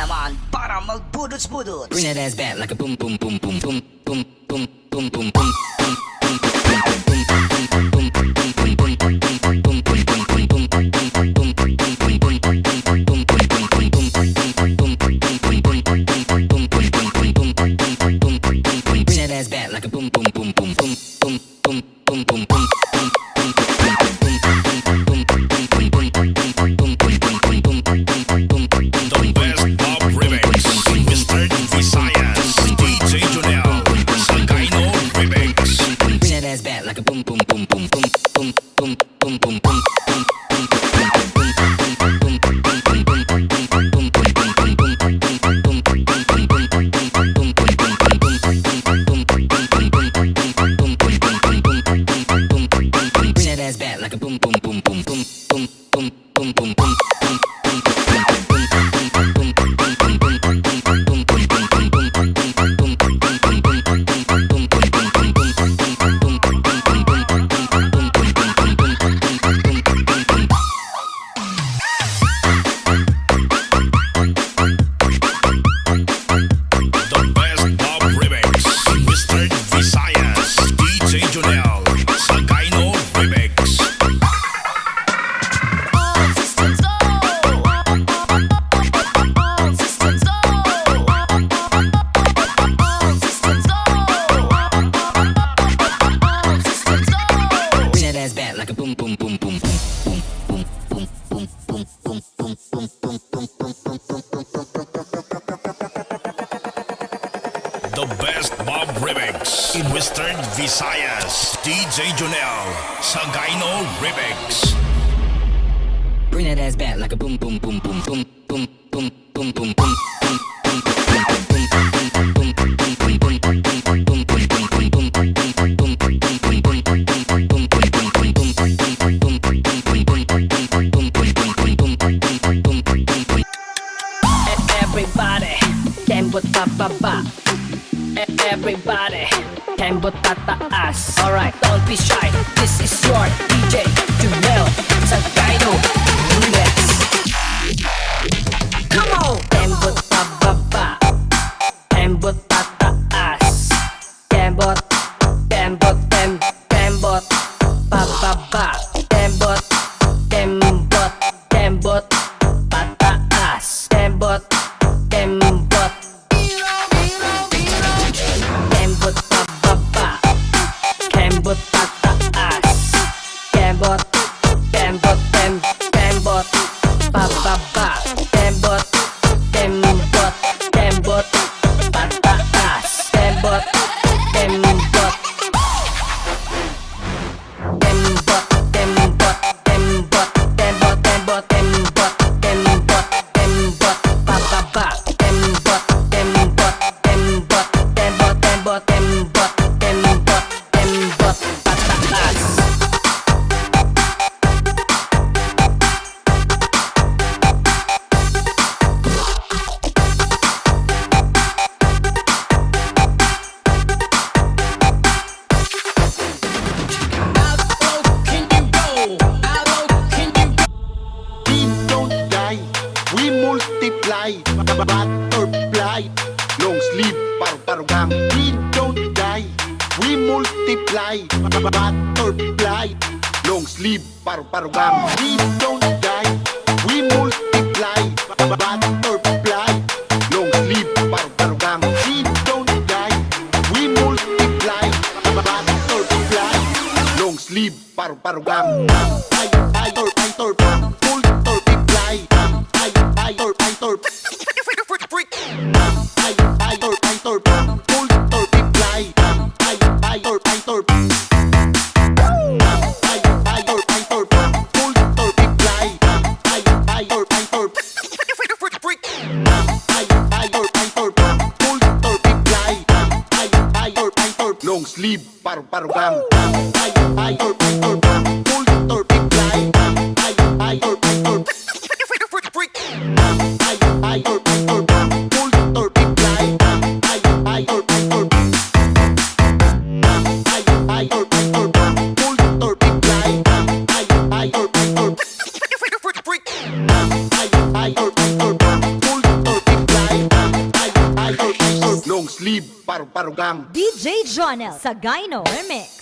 naman para magbudots-budots. Bring that ass back like a boom boom boom boom boom boom boom boom boom boom. The best Bob Remix in Western Visayas. DJ Jonel, Sagayno Remix. Bring that ass back like a boom boom boom boom boom boom boom boom boom boom. Everybody, tembot pa. Everybody, tembot tataas. Alright, don't be shy. This is your DJ Junel Sagayno Remix. Come on! Tembot pa, tembot tataas. Tembot pa. Tembot pataas. Tembot Kembot tataas. Kembot pababa. Kembot pataas. Kembot pababa. Butterfly, long sleeve, paru-parugang. We don't die, we multiply. Butterfly, long sleeve, paru-parugang. We don't die, we multiply. Butterfly, long sleeve, paru-parugang. We don't die, we multiply. Butterfly, long sleeve, paru-parugang. Long sleeve, paru-parugang. sleeve, paru-parugang. DJ Jonel sa Gyno Remix.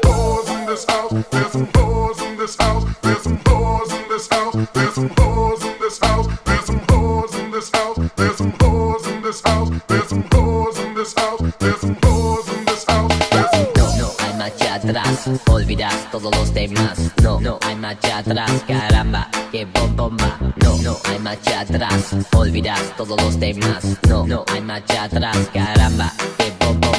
Whores in this house, there's some whores in this house, there's some whores in this house, there's some whores in this house, there's some whores in this house, there's some whores in this house, there's some whores in this house, there's some whores in this house, there's some No, no hay marcha atrás, olvidas todos los temas. No, no hay marcha atrás, caramba, que bomba. No, no hay marcha atrás, olvidas todos los temas. No, no hay marcha atrás, caramba, que bomba.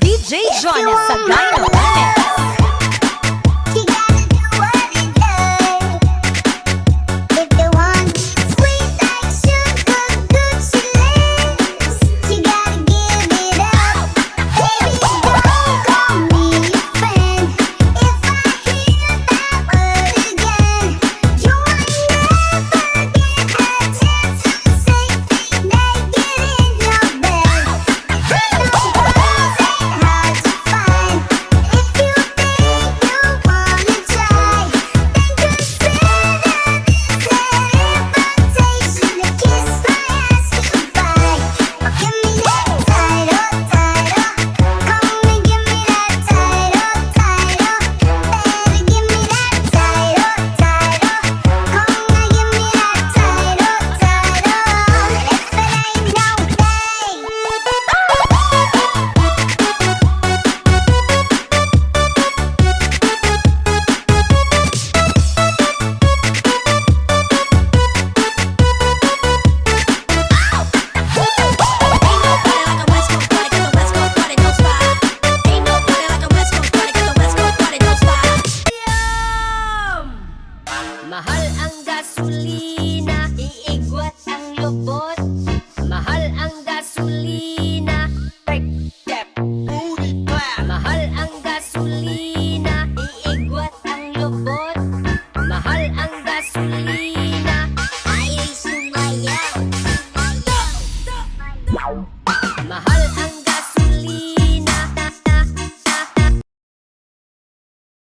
DJ Jonel sa Gyno